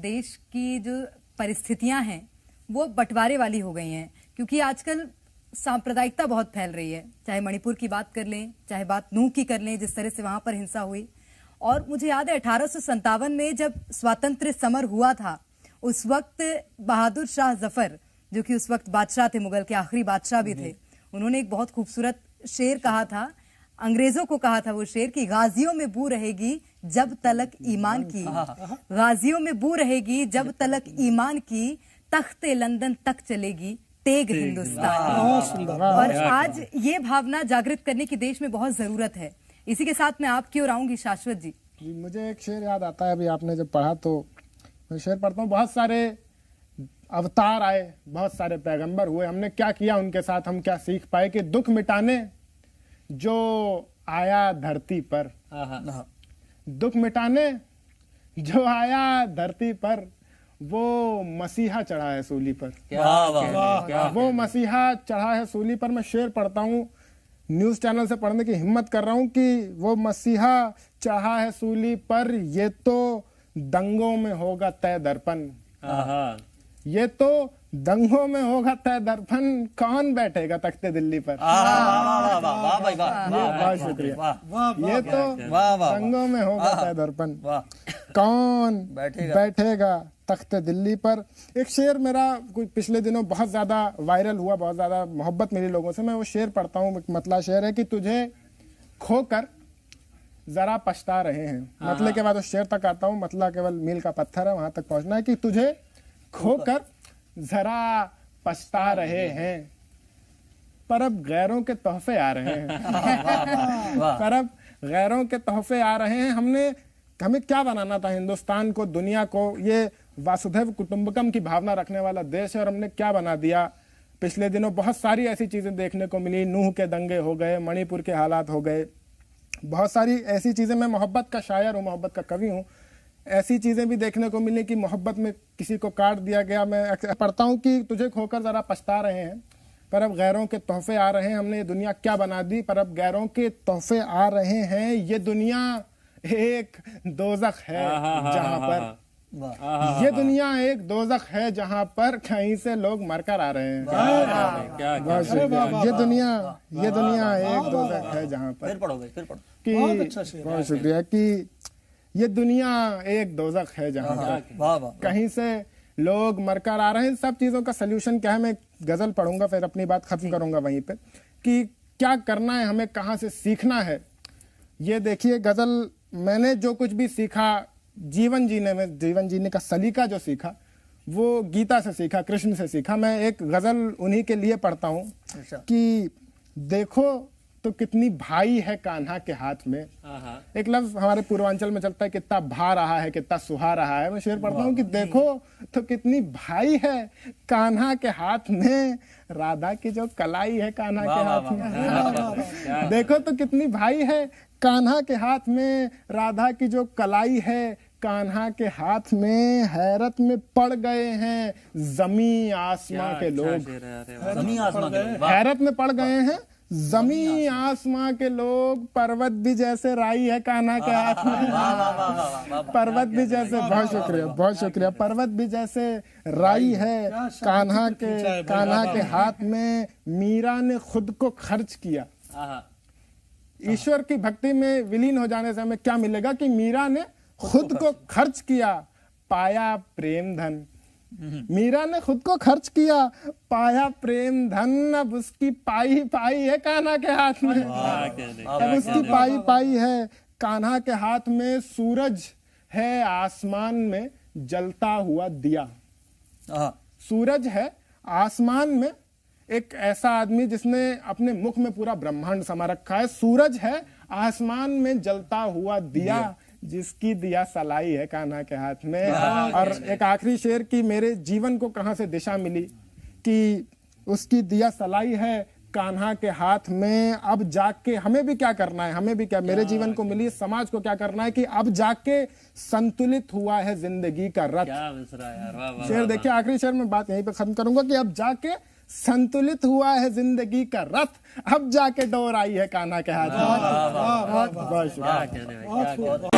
देश की जो परिस्थितियां हैं वो बंटवारे वाली हो गई हैं, क्योंकि आजकल सांप्रदायिकता बहुत फैल रही है। चाहे मणिपुर की बात कर लें, चाहे बात नूह की कर लें, जिस तरह से वहां पर हिंसा हुई। और मुझे याद है 1857 में जब स्वातंत्र्य समर हुआ था, उस वक्त बहादुर शाह जफर, जो कि उस वक्त बादशाह थे, मुगल के आखिरी बादशाह भी थे, उन्होंने एक बहुत खूबसूरत शेर कहा था, अंग्रेजों को कहा था वो शेर कि गाजियों में बू रहेगी जब तलक ईमान की, गाजियों में बू रहेगी जब तलक ईमान की, तख्ते लंदन तक चलेगी तेग हिंदुस्तान। और आज ये भावना जागृत करने की देश में बहुत जरूरत है। इसी के साथ मैं आपकी ओर आऊंगी शाश्वत जी। मुझे एक शेर याद आता है, अभी आपने जब पढ़ा तो मैं शेर पढ़ता हूँ। बहुत सारे अवतार आए, बहुत सारे पैगंबर हुए, हमने क्या किया उनके साथ, हम क्या सीख पाए कि दुख मिटाने जो आया धरती पर, दुख मिटाने जो आया धरती पर, वो मसीहा चढ़ा है सूली पर। वो मसीहा चढ़ा है सूली पर। मैं शेर पढ़ता हूँ, न्यूज चैनल से पढ़ने की हिम्मत कर रहा हूँ कि वो मसीहा चढ़ा है सूली पर, ये तो दंगों में होगा तय दर्पण, ये तो दंगों में होगा तय दर्पण, कौन बैठेगा तख्ते दिल्ली पर। बहुत शुक्रिया। ये तो दंगों में होगा तय दर्पण, कौन बैठेगा तख्ते दिल्ली पर। एक शेर मेरा कोई पिछले दिनों बहुत ज्यादा वायरल हुआ, बहुत ज्यादा मोहब्बत मिली लोगों से, मैं वो शेर पढ़ता हूँ। एक मतला शेर है कि तुझे खोकर जरा पछता रहे हैं। मतले के बाद उस शेर तक आता हूँ। मतला केवल मील का पत्थर है, वहां तक पहुंचना है कि तुझे खोकर जरा पछता रहे हैं, पर अब गैरों के तोहफे आ रहे हैं। पर अब गैरों के तोहफे आ रहे हैं। हमें क्या बनाना था हिंदुस्तान को, दुनिया को, ये वासुधैव कुटुंबकम की भावना रखने वाला देश है, और हमने क्या बना दिया। पिछले दिनों बहुत सारी ऐसी चीजें देखने को मिली, नूह के दंगे हो गए, मणिपुर के हालात हो गए, बहुत सारी ऐसी चीजें। मैं मोहब्बत का शायर हूँ, मोहब्बत का कवि हूँ, ऐसी चीजें भी देखने को मिली कि मोहब्बत में किसी को काट दिया गया। मैं पढ़ता हूँ कि तुझे खोकर जरा पछता रहे हैं, पर अब गैरों के तोहफे आ रहे हैं। हमने ये दुनिया क्या बना दी, पर अब गैरों के तोहफे आ रहे हैं। ये दुनिया एक दोजख है जहाँ पर, ये दुनिया एक दोजख है जहाँ पर कहीं से लोग मरकर आ रहे हैं। बहुत शुक्रिया। ये दुनिया एक दोजख है जहाँ पर, बहुत शुक्रिया, कि ये दुनिया एक दोजख है जहाँ पर कहीं से लोग मरकर आ रहे हैं। सब चीजों का सलूशन क्या है, मैं गजल पढ़ूंगा फिर अपनी बात खत्म करूंगा वहीं पे, कि क्या करना है हमें, कहाँ से सीखना है। ये देखिए गजल, मैंने जो कुछ भी सीखा जीवन जीने में, जीवन जीने का सलीका जो सीखा वो गीता से सीखा, कृष्ण से सीखा। मैं एक गजल उन्हीं के लिए पढ़ता हूँ कि देखो तो कितनी भाई है कान्हा के हाथ में। एक लफ्ज हमारे पूर्वांचल में चलता है, कितना भा रहा है, कितना सुहा रहा है। मैं शेर पढ़ता हूँ कि देखो तो कितनी भाई है कान्हा के हाथ में, राधा की जो कलाई है कान्हा के हाथ में। देखो तो कितनी भाई है कान्हा के हाथ में, राधा की जो कलाई है कान्हा के हाथ में। हैरत में पड़ गए हैं जमी आसमां के लोग, हैरत में पड़ गए हैं जमी आसमां के लोग। पर्वत भी जैसे राई है कान्हा के हाथ में, पर्वत भी जैसे, बहुत शुक्रिया, बहुत शुक्रिया, पर्वत भी जैसे राई है कान्हा के हाथ में। मीरा ने खुद को खर्च किया। ईश्वर की भक्ति में विलीन हो जाने से हमें क्या मिलेगा कि मीरा ने खुद को खर्च किया, पाया प्रेम धन। मीरा ने खुद को खर्च किया, पाया प्रेम धन। अब उसकी पाई पाई है कान्हा के हाथ में, अब उसकी पाई पाई है कान्हा के हाथ में। सूरज है आसमान में जलता हुआ दिया, सूरज है आसमान में। एक ऐसा आदमी जिसने अपने मुख में पूरा ब्रह्मांड समा रखा है। सूरज है आसमान में जलता हुआ दिया, जिसकी दिया सलाई है कान्हा के हाथ में। और एक आखिरी शेर की मेरे जीवन को कहां से दिशा मिली, कि उसकी दिया सलाई है कान्हा के हाथ में। अब जाके हमें भी क्या करना है, हमें भी क्या, मेरे जीवन को मिली, समाज को क्या करना है कि अब जाके संतुलित हुआ है जिंदगी का रथ। शेर देखिए, आखिरी शेर में बात यहीं पे खत्म करूंगा कि अब जाके संतुलित हुआ है जिंदगी का रथ, अब जाके डोर आई है कान्हा के हाथ में। बहुत शुक्रिया।